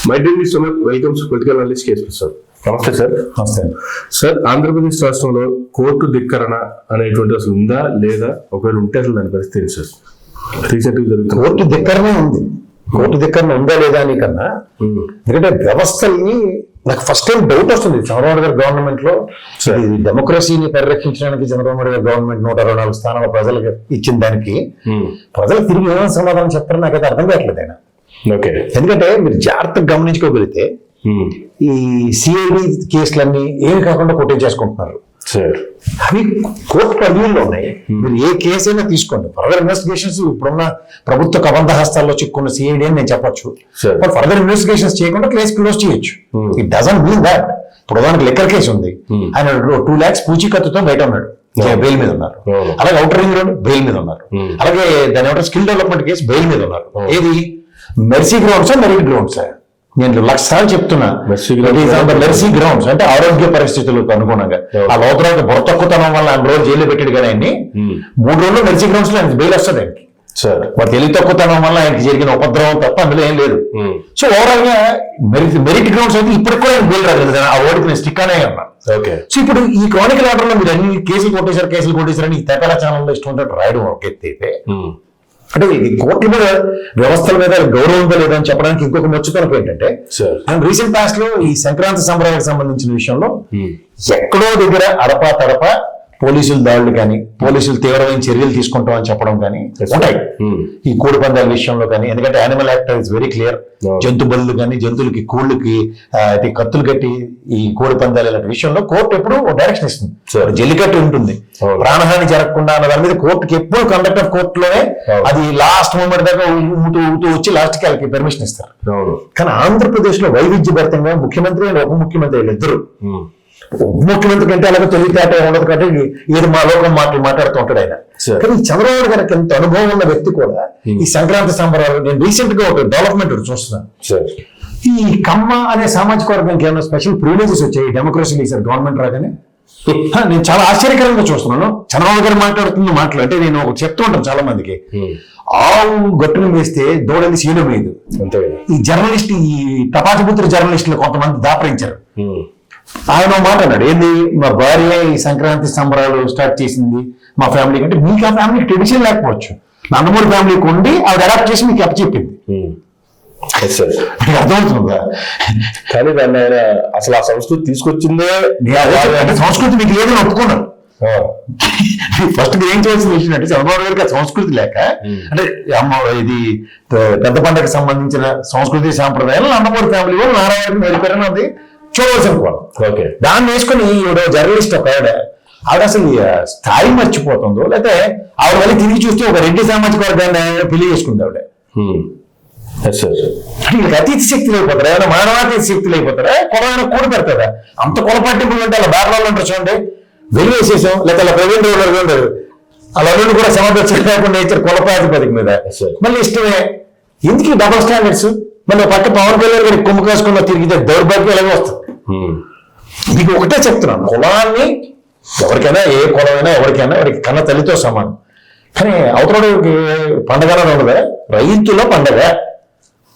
My dear welcome to political analyst KS Prasad. నమస్తే sir. నమస్తే sir, Andhra Pradesh రాష్ట్రంలో కోర్టు ధిక్కరణ అనేటువంటి అసలు ఉందా లేదా, ఒకవేళ ఉంటే అసలు దాని పరిస్థితి ఏంటి సార్? రీసెంట్ గా జరుగుతుంది కోర్టు ధిక్కరనే ఉంది. కోర్టు ధిక్కరణ ఉందా లేదా అని కన్నా, ఎందుకంటే వ్యవస్థల్ని నాకు ఫస్ట్ టైం డౌట్ వస్తుంది. చంద్రబాబు గారి గవర్నమెంట్ లో డెమోక్రసీని పరిరక్షించడానికి చంద్రబాబు గారి గవర్నమెంట్ 124 స్థానాల ప్రజలకు ఇచ్చిన దానికి ప్రజలు తిరిగి ఏమైనా సమాధానం చెప్తారని నాకైతే అర్థం కావట్లేదు ఆయన. ఎందుకంటే మీరు జాగ్రత్తగా గమనించుకోగలిగితే ఈ సిఐడి కేసులన్నీ ఏమి కాకుండా కొట్టేసుకుంటున్నారు. అవి కోర్టు పరిధిలో ఉన్నాయి. మీరు ఏ కేసు అయినా తీసుకోండి, ఫర్దర్ ఇన్వెస్టిగేషన్స్ ఇప్పుడున్న ప్రభుత్వ కబంధ హస్తాల్లో చిక్కున్న సిఐడి అని నేను చెప్పొచ్చు. ఫర్దర్ ఇన్వెస్టిగేషన్స్ చేయకుండా కేసు క్లోజ్ చేయొచ్చు. It doesn't mean that. ఇప్పుడు దానికి లిక్కర్ కేసు ఉంది, ఆయన 2 lakhs పూచీకత్తుతో బయట ఉన్నాడు, బెయిల్ మీద ఉన్నారు. అలాగే అవుటర్ రింగ్ రోడ్ బెయిల్ మీద ఉన్నారు. అలాగే దాని ఏమంటారు స్కిల్ డెవలప్మెంట్ కేసు బెయిల్ మీద ఉన్నారు. ఏది మెర్సీ గ్రౌండ్సా మెరిట్ గ్రౌండ్సా? నేను 1,00,000 సార్లు చెప్తున్నా. మెర్సీ గ్రౌండ్స్ అంటే ఆరోగ్య పరిస్థితులకు అనుగుణంగా ఆ లోపల బుర్ర తక్కువతనం వల్ల 4 రోజులు జైలు పెట్టాడు కానీ ఆయన్ని 3 రోజులు మెర్సీ గ్రౌండ్స్ లో ఆయనకి బెయిల్ వస్తుంది. ఆయనకి వాడు తెలివి తక్కువతనం వల్ల ఆయనకి జరిగిన ఉపద్రవం తప్ప అందులో ఏం లేదు. సో ఓవరాల్ గా మెరిట్ గ్రౌండ్స్ అయితే ఇప్పటికి కూడా బెయిల్ రాలేదు. ఆ ఓడికి నేను స్టిక్ అనే ఉన్నా. సో ఇప్పుడు ఈ క్రానికల్ ఆర్డర్ లో మీరు అన్ని కేసులు కొట్టేశారని ఈ తెపల ఛానల్లో ఇష్టం ఉంటే రాయడం ఒక ఎత్తి అయితే, అంటే ఈ కోర్టుల మీద వ్యవస్థల మీద గౌరవం లేదని చెప్పడానికి ఇంకొక ముచ్చుతనకు ఏంటంటే, రీసెంట్ పాస్ట్ లో ఈ సంక్రాంతి సంబరాలకు సంబంధించిన విషయంలో ఎక్కడో దగ్గర అడపా తడప పోలీసులు దాడులు కానీ, పోలీసులు తీవ్రమైన చర్యలు తీసుకుంటామని చెప్పడం కానీ ఉంటాయి ఈ కోడి పందాల విషయంలో కానీ. ఎందుకంటే animal act is very clear. జంతు బలులు కానీ, జంతువులకి కోళ్ళకి కత్తులు కట్టి ఈ కోడి పందాలు ఇలాంటి విషయంలో కోర్టు ఎప్పుడు డైరెక్షన్ ఇస్తుంది. జల్లికట్టు ఉంటుంది, ప్రాణహాని జరగకుండా అన్న దాని మీద కోర్టుకి ఎప్పుడు కండక్ట్ ఆఫ్ కోర్టులోనే అది లాస్ట్ మూమెంట్ దాకా ఊతూ వచ్చి లాస్ట్ కి వాళ్ళకి పర్మిషన్ ఇస్తారు. కానీ ఆంధ్రప్రదేశ్ లో వైవిధ్యభరితంగా ముఖ్యమంత్రి అండ్ ఉప ముఖ్యమంత్రి వీళ్ళిద్దరు, ఉప ముఖ్యమంత్రి కంటే అలాగే తెలివితేట ఉండదు కాబట్టి ఏది మా లోకం మాట్లాడుతూ ఉంటాడు ఆయన. కానీ చంద్రబాబు గారికి ఎంత అనుభవం ఉన్న వ్యక్తి కూడా ఈ సంక్రాంతి సంబరాలు, నేను రీసెంట్ గా ఒక డెవలప్మెంట్ చూస్తున్నాను. ఈ కమ్మ అనే సామాజిక వర్గానికి ఏమైనా స్పెషల్ ప్రివిలేజెస్ వచ్చాయి డెమోక్రసీ సార్ గవర్నమెంట్ రాగానే? నేను చాలా ఆశ్చర్యకరంగా చూస్తున్నాను. చంద్రబాబు గారు మాట్లాడుతున్న మాటలు అంటే నేను ఒకటి చెప్తూ ఉంటాను చాలా మందికి, ఆవు గట్టును వేస్తే దూడని సీను వేయదు. ఈ జర్నలిస్ట్, ఈ టపాసుపుత్ర జర్నలిస్టులు కొంతమంది దాపరించారు. ఆయన మాట అన్నాడు, ఏంది మా భార్య ఈ సంక్రాంతి సంబరాలు స్టార్ట్ చేసింది మా ఫ్యామిలీ కంటే, మీకు ఆ ఫ్యామిలీకి ట్రెడిషన్ లేకపోవచ్చు, నందమూరి ఫ్యామిలీకి ఉండి ఆవిడ అడాప్ట్ చేసి మీకు అప్పచెప్పింది. అర్థమవుతుందా? కానీ దాన్ని ఆయన అసలు ఆ సంస్కృతి తీసుకొచ్చిందే, సంస్కృతి మీకు లేదని ఒప్పుకున్నాను. ఫస్ట్ ఏం చేయాల్సిన విషయం అంటే చంద్రబాబు గారికి ఆ సంస్కృతి లేక, అంటే ఇది పెద్ద పండుగకు సంబంధించిన సంస్కృతి సాంప్రదాయాలు నందమూరి ఫ్యామిలీ వాళ్ళు నారాయణ వెళ్ళిపోయారని అది చూడవలసిన కోణం. దాన్ని వేసుకుని ఈవిడ జర్నలిస్ట్ ఒక ఆవిడ అసలు స్థాయి మర్చిపోతుందో, లేకపోతే ఆవిడ మళ్ళీ తిరిగి చూస్తే ఒక రెడ్డి సామాజిక వర్గాన్ని పెళ్లి చేసుకుంది ఆవిడ. వీళ్ళకి అతీత శక్తులు అయిపోతారా, ఏమైనా మానవాతీత శక్తులు అయిపోతారా, కొలైనా కూడి పెడతారా? అంత కొలపట్టింపులు అంటే అలా బార్లలో ఉంటారు చూడండి, వెళ్ళి వేసేసాం, లేకపోతే అలా ప్రవీణ్ రావు ఉండరు, అలా నుండి కూడా సమర్థన లేకుండా ఇచ్చారు కొలపాధిపతికి మీద. మళ్ళీ ఇష్టమే ఎందుకు డబుల్ స్టాండర్డ్స్? మళ్ళీ పక్క పవన్ కళ్యాణ్ గారికి కొమ్ము కాసుకున్న తిరిగితే దౌర్భాగ్యం ఎలాగో వస్తుంది. మీకు ఒకటే చెప్తున్నాను, కులాన్ని ఎవరికైనా, ఏ కులమైనా ఎవరికైనా వాడికి కన్న తల్లితో సమానం. కానీ అవతలకి పండగ ఉండదా? రైతుల పండగ.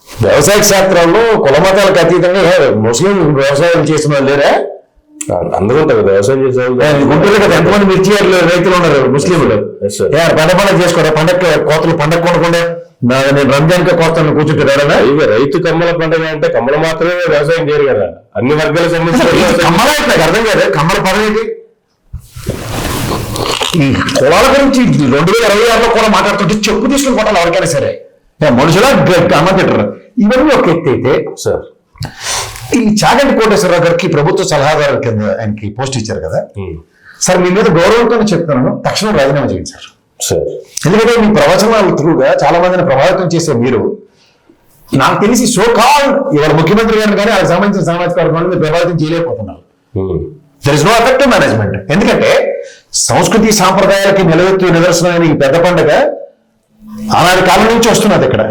వ్యవసాయ క్షేత్రాల్లో కుల మతాలకు అతీతంగా ముస్లిం వ్యవసాయం చేసిన వాళ్ళు లేరా? అందరూ ఉంటారు వ్యవసాయం చేసే గుంటూరు కదా ఎంతమంది మిర్చి రైతులు ఉన్నారు ముస్లింలు. పండగ చేసుకోరా? పండగ కోతలు పండగ కొనకుండా నేను రంజాన్ కా కోస్తాను కూర్చుంటారా? ఇక రైతు కమ్మల పండుగ అంటే కమ్మలు మాత్రమే వ్యవసాయం చేయరు కదా, అన్ని వర్గాలకు సంబంధించిన కమ్మల నాకు అర్థం కాదు. కమ్మల పండుగ ఈ కులాల గురించి 2026లో కూడా మాట్లాడుతుంటే చెప్పు తీసుకుని కొట్టాలి ఎవరికైనా సరే, మనుషులా అమ్మ పెట్టరు. ఇవన్నీ ఒక ఎత్తి అయితే సార్, ఈ చాగంటి కోటేశ్వరరావు గారికి ప్రభుత్వ సలహాదారు కింద ఆయనకి పోస్ట్ ఇచ్చారు కదా సార్, మీ మీద గౌరవంతోనే చెప్తున్నాను, తక్షణం రాజీనామా చేయండి సార్. ఎందుకంటే మీ ప్రవచనాల త్రూగా చాలా మందిని ప్రభావితం చేసే మీరు, నాకు తెలిసి సోకాల్ ఇవాళ ముఖ్యమంత్రి గారిని కానీ వాళ్ళకి సంబంధించిన సామాజిక వర్గాలను ప్రభావితం చేయలేకపోతున్నారు. There is no effective management. ఎందుకంటే సంస్కృతి సాంప్రదాయాలకి నిలవెత్తు నిదర్శనమైన ఈ పెద్ద పండుగ ఆనాటి కాలం నుంచి వస్తున్నది ఇక్కడ.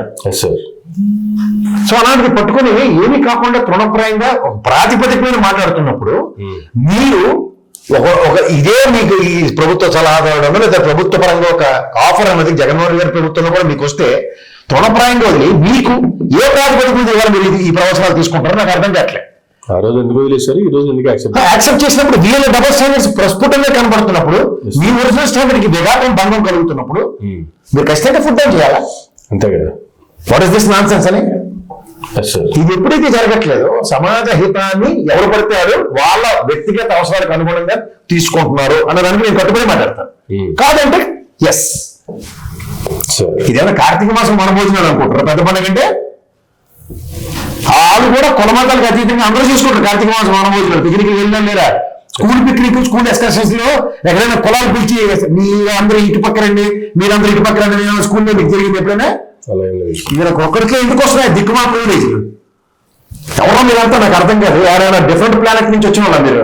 సో అలాంటిది పట్టుకుని ఏమీ కాకుండా తృణప్రాయంగా ఒక ప్రాతిపదిక మీద మాట్లాడుతున్నప్పుడు మీరు ఒక ఇదే మీకు ఈ ప్రభుత్వ సలహాదారుడు లేదా ప్రభుత్వ పరంగా ఒక ఆఫర్ అన్నది జగన్మోహన్ గారి ప్రభుత్వంలో కూడా మీకు వస్తే తృణప్రాయంగా వదిలి మీకు ఏ ప్రాతిపదిక మీద ఇవాళ మీరు ఈ ప్రవచనాలు తీసుకుంటారో నాకు అర్థం కావట్లేదు. ఆ రోజు ఎందుకు వదిలేశారు, ఈ రోజు ఎందుకు యాక్సెప్ట్ చేసినప్పుడు వీళ్ళ డబుల్ స్టాండర్డ్స్ ప్రస్ఫుటంగా కనబడుతున్నప్పుడు, మీ ఒరిజినల్ స్టాండర్డ్ కి విఘాతం భంగం కలుగుతున్నప్పుడు మీరు ఖచ్చితంగా ఫుడ్ డౌన్ చేయాలా? అంతే కదా. What is this non sense అని. సార్ ఇది ఎప్పుడైతే జరగట్లేదో సమాజ హితాన్ని ఎవరు పడితే వారు వాళ్ళ వ్యక్తిగత అవసరాలకు అనుగుణంగా తీసుకుంటున్నారు అన్న దానికి నేను కట్టుబడి మాట్లాడతాను. కాదంటే ఎస్, ఇదేమైనా కార్తీక మాసం వనభోజనాలు అనుకుంటారు పెద్ద పండుగ అంటే. వాళ్ళు కూడా కులమతాలకు అతీతంగా అందరూ చేసుకుంటారు కార్తీక మాసం వనభోజనాలు. పిక్నిక్ వెళ్ళినా లేదా స్కూల్ పిక్నిక్, స్కూల్ ఎక్స్కర్షన్స్ లో ఎక్కడైనా కులాలు పిలిచి మీరందరూ ఇటు పక్క రండి, మీరందరూ ఇటు పక్క రండి స్కూల్లో మీకు జరిగింది ఎప్పుడైనా? వీళ్ళకి ఒక్కరికే ఎందుకు వస్తున్నాయి దిక్కుమా ప్రివిలేజ్లు? ఎవరో మీరంతా నాకు అర్థం కాదు. ఎవరైనా డిఫరెంట్ ప్లానెట్ నుంచి వచ్చిన వాళ్ళ మీరు?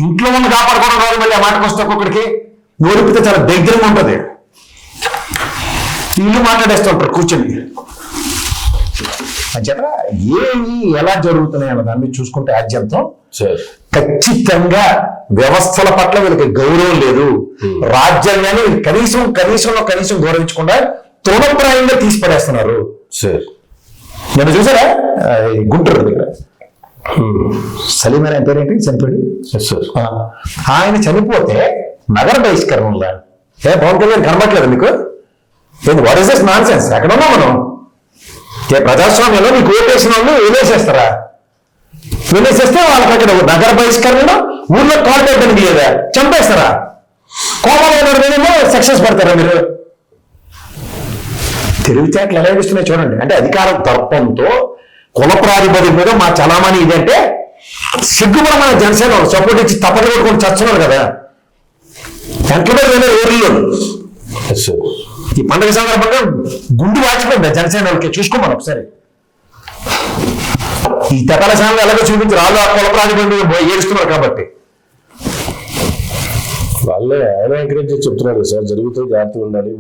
ఇంట్లో ఉన్న కాపాడుకోవడం రాదు, మళ్ళీ ఆ మాటకు వస్తే ఒక్కొక్కడికి నోరిపితే చాలా దగ్గరగా ఉంటుంది. ఇల్లు మాట్లాడేస్తుంటారు కూర్చొని. అంచేత ఏమి ఎలా జరుగుతున్నాయి అన్న దాన్ని చూసుకుంటే ఆద్యంతం ఖచ్చితంగా వ్యవస్థల పట్ల వీళ్ళకి గౌరవం లేదు. రాజ్యాంగాన్ని కనీసం గౌరవించకుండా తృణప్రాయంగా తీసి పడేస్తున్నారు. నేను చూసారా గుంటూరు దగ్గర సలీం అనే పేరేంటి చనిపోయాడు. ఆయన చనిపోతే నగర బహిష్కరణలా పవన్ కళ్యాణ్ కనబట్లేదు మీకు? What is this non sense? ఎక్కడ ఉన్నాం మనం? ప్రజాస్వామ్యంలో మీకు ఓటేసిన వాళ్ళు వదిలేసేస్తారా? వదిలేసేస్తే వాళ్ళకి అక్కడ నగర బహిష్కరణలో ఊళ్ళో కాల్ పెట్టడానికి లేదా చంపేస్తారా? కోపంలో సక్సెస్ పడతారా మీరు? తెలివితేటలు ఎలా ఇస్తున్నాయి చూడండి. అంటే అధికారం దర్పంతో కుల ప్రాతిపదిక మీద మా చలామణి ఇదంటే సిగ్గుపడ మన జనసేన సపోర్ట్ ఇచ్చి తప్పని కొట్టుకొని చచ్చున్నారు కదా ఎంట్లో ఊర్లో. ఈ పండుగ సందర్భంగా గుండు వాచిపోయింది జనసేన వాళ్ళకి. చూసుకోమని ఒకసారి ఈ తెపాల ఛానల్ ఎలాగో చూపించారు. వాళ్ళు ఆ కుల ప్రాతిపదిక ఏడుస్తున్నారు కాబట్టి వాళ్ళే ఆయన ఎంకరేజ్ చేసి చెప్తున్నారు సార్, జరుగుతుంది జాగ్రత్తగా ఉండాలి,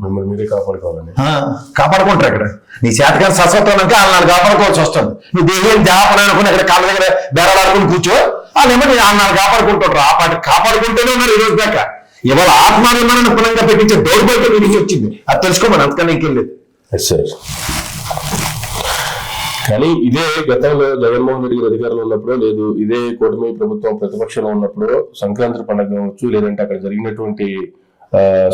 మిమ్మల్ని మీరే కాపాడుకోవాలని. కాపాడుకుంటారు. అక్కడ నీ చేతకాని సస్వత్వానికి వాళ్ళని కాపాడుకోవాల్సి వస్తుంది. నువ్వు దేహం జాపని అనుకుని అక్కడ కాళ్ళ దగ్గర బేరాడుకుని కూర్చో, వాళ్ళేమో వాళ్ళని కాపాడుకుంటారు. ఆ పాట కాపాడుకుంటూనే ఉన్నారు ఈ రోజు దాకా. ఇవాళ ఆత్మాభిమానాన్ని పునంగా పెట్టించే దౌర్బల్యం మీకు వచ్చింది. అది తెలుసుకోమని అంతకన్నా ఇంకేం లేదు. కానీ ఇదే గతంలో జగన్మోహన్ రెడ్డి గారు అధికారంలో ఉన్నప్పుడు, లేదు ఇదే కూటమి ప్రభుత్వం ప్రతిపక్షంలో ఉన్నప్పుడు సంక్రాంతి పండుగ కావచ్చు, లేదంటే అక్కడ జరిగినటువంటి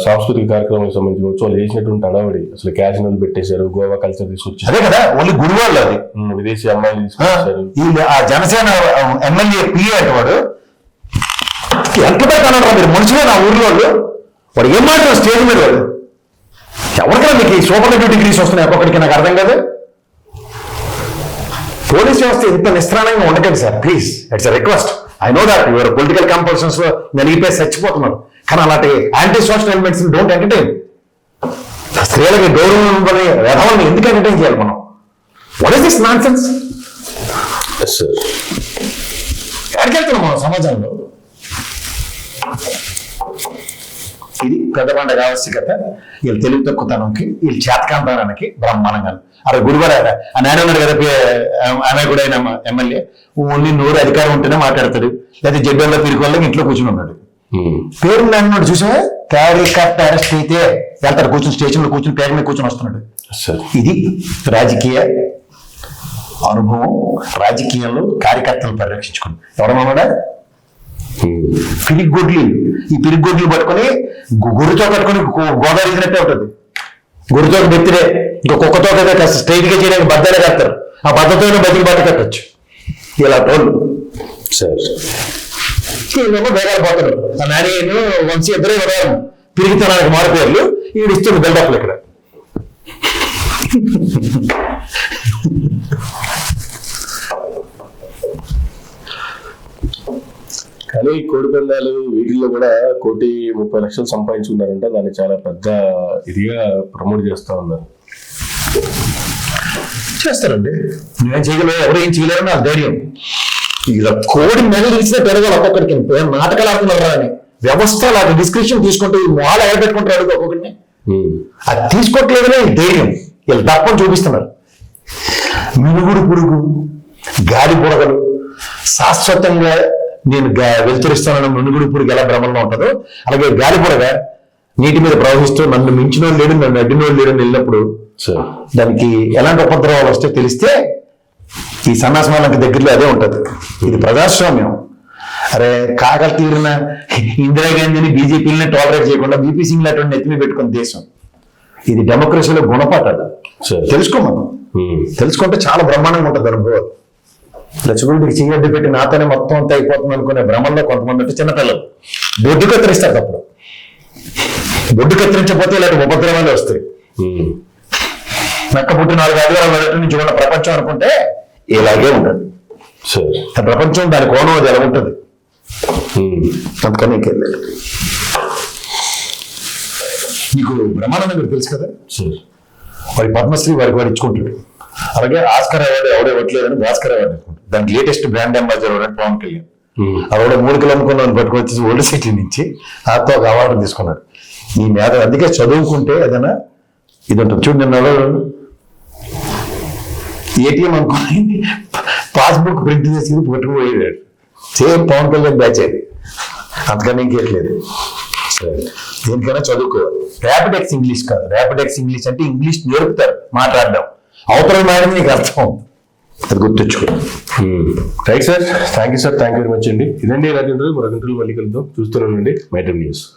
సాంస్కృతిక కార్యక్రమాలకు సంబంధించి కావచ్చు, వాళ్ళు చేసినటువంటి అడవడి అసలు క్యాసినోలు పెట్టేశారు, గోవా కల్చర్ తీసుకొచ్చారు. అదే కదా ఓన్లీ గుడివాళ్ళు అది విదేశీ అమ్మాయిలు తీసుకొచ్చారు. ఆ జనసేన ఎమ్మెల్యే పిఏ అంటే వాడు ఎంత పెడతానంటారా మీరు? మనుషులే నా ఊర్లో వాడు ఏం మాట్లాడు స్టేజ్ మీద వాడు. ఎవరికైనా మీకు ఈ సూపర్ డిగ్రీస్ వస్తున్నాయి ఒక్కొక్కడికి? నాకు అర్థం కాదు. పోలీస్ వ్యవస్థ ఇంత నిస్త్రాణంగా ఉండకండి sir please. It's request. I know that your political compulsions లో నలిగిపోయి చచ్చిపోతున్నారు. కానీ అలాంటి anti social elements don't entertain. స్త్రీలకి గౌరవం వ్యవహారాన్ని ఎందుకు ఎంటర్టైన్ చేయాలి మనం? What is this non sense? ఎక్కడికి వెళ్తున్నాం మనం సమాజంలో? ఇది పెద్ద పండుగ ఆవశ్యకత. వీళ్ళు తెలుగు తక్కువతనంకి, వీళ్ళు చేతకాంతానికి బ్రహ్మాండంగా. అరే గుడివారు ఆ నాయన ఉన్నాడు కదా, ఆమె కూడా ఆయన ఎమ్మెల్యే, ఓన్లీ నోరు అధికారం ఉంటేనే మాట్లాడతాడు. లేదా జడ్డోళ్ళ తిరిగి వాళ్ళకి ఇంట్లో కూర్చుని ఉన్నాడు. పేరు నాడు చూసా క్యారీకట్ అరెస్ట్ అయితే వెళ్తాడు, కూర్చుని స్టేషన్ లో కూర్చుని పేరు మీద కూర్చొని వస్తున్నాడు. ఇది రాజకీయ అనుభవం. రాజకీయంలో కార్యకర్తలు పరిరక్షించుకుని ఎవరన్నాడా పిరిగొడ్లు. ఈ పిరిగొడ్లు పట్టుకొని గురితో కట్టుకొని గోదావరి ఇచ్చినట్టే ఉంటుంది. గురితో బెత్తిరే ఇంకా కుక్కతో కాస్త స్ట్రైట్ గా చేయడానికి బద్దలే కడతారు. ఆ బద్దతోనే బతికి బట్ట కట్టచ్చు. ఇలా టోళ్ళు వీళ్ళేమో బేగాలు పోతారు. ఆ నాని వంశీ ఇద్దరే ఉదయం పిరిగితనానికి మారిపోయారు. ఈడు ఇస్తుంది బిల్డప్లు ఇక్కడ. కానీ కోడి పందాలు వీటిల్లో కూడా 1,30,00,000 సంపాదించుకున్నారంట. దాన్ని చాలా పెద్ద ఇదిగా ప్రమోట్ చేస్తా ఉన్నారు. చేస్తారండి, నేను చేయగలను, ఎవరు ఏం చేయలేరు నా ధైర్యం. ఇలా కోడి మెడలు ఇచ్చినా పెరగాలి ఒక్కొక్కడికి. నాటకాలు ఆడుతున్నారా అని వ్యవస్థ అలాంటి డిస్క్రిప్షన్ తీసుకుంటే వాళ్ళు ఎవరు పెట్టుకుంటారు అడుగు ఒక్కొక్కడిని. అది తీసుకోవట్లేదనే ధైర్యం. వీళ్ళు దప్పని చూపిస్తున్నారు. మినుగుడు పురుగు, గాలి బుడగలు శాశ్వతంగా నేను వెలుతురిస్తానని మునుగుడు ఇప్పుడు ఎలా భ్రమంలో ఉంటుందో అలాగే గాలిపొరగా నీటి మీద ప్రవహిస్తూ నన్ను మించినోడు లేడు నన్ను అడ్డినోడు లేడు అని వెళ్ళినప్పుడు సార్ దానికి ఎలాంటి ఉపద్రవాలు వస్తే తెలిస్తే ఈ సన్నాసమాలకు దగ్గరలో అదే ఉంటది. ఇది ప్రజాస్వామ్యం. అరే కాకలు తీరిన ఇందిరాగాంధీని బీజేపీని టాలరేట్ చేయకుండా బీపీ సింగ్ లాంటి నెత్తిమి పెట్టుకున్న దేశం. ఇది డెమోక్రసీలో గుణపాఠాలు. సరే. తెలుసుకో మనం తెలుసుకుంటే చాలా బ్రహ్మాండంగా ఉంటుంది అనుభవాలు. లక్ష్మణుడికి చీగడ్డి పెట్టి నాతోనే మొత్తం అంతా అయిపోతుంది అనుకునే భ్రమంలో కొంతమంది అంటే చిన్నపిల్లలు బొడ్డు కత్తిరిస్తారు. తప్పుడు బొడ్డు కత్తిరించకపోతే ఇలాంటి ఉపద్రవాలు వస్తాయి. నక్క పుట్టి 4 ఆదివారాలు వెళ్ళటం నుంచి ఉన్న ప్రపంచం అనుకుంటే ఇలాగే ఉంటుంది. సరే. ఆ ప్రపంచం దాని కోణం అది ఎలా ఉంటుంది. అందుకని ఇంకెళ్ళాడు. నీకు బ్రహ్మానంద గారు తెలుసు కదా, సరే. వాడి పద్మశ్రీ వాడు ఇచ్చుకుంటాడు. అలాగే ఆస్కర్ అవార్డు ఎవడో ఇవ్వట్లేదని భాస్కర్ అవార్డు ఇచ్చుకుంటాడు. దానికి లేటెస్ట్ బ్రాండ్ అంబాసిడర్ ఎవరంటే పవన్ కళ్యాణ్. ఆవిడ 3 కిలో అమ్ముకున్నాను పట్టుకొచ్చి ఓల్డ్ సిటీ నుంచి ఆతో ఒక అవార్డు తీసుకున్నాడు. ఈ మీద అందుకే చదువుకుంటే ఏదైనా ఇది ఉంటుంది. చూడు నిన్న ఏటీఎం అనుకుని పాస్బుక్ ప్రింట్ చేసి పట్టుకుపోయాడు. సేమ్ పవన్ కళ్యాణ్ బ్యాచ్ అది. అంతకన్నా ఇంకేట్లేదు. దేనికైనా చదువుకోవాలి. ర్యాపిడెక్స్ ఇంగ్లీష్ కాదు. ర్యాపిడెక్స్ ఇంగ్లీష్ అంటే ఇంగ్లీష్ నేర్పుతారు మాట్లాడడం. అవతల మేడం నీకు అర్థం అది గుర్తుంచుకో. Right sir. Thank you sir. Thank you very much అండి. ఇదండి ఇలాంటి ఇంటర్వ్యూ మరొక ఇంటర్వ్యూ మళ్ళీ కలుద్దాం. చూస్తూనే ఉండండి మైటమ్ న్యూస్.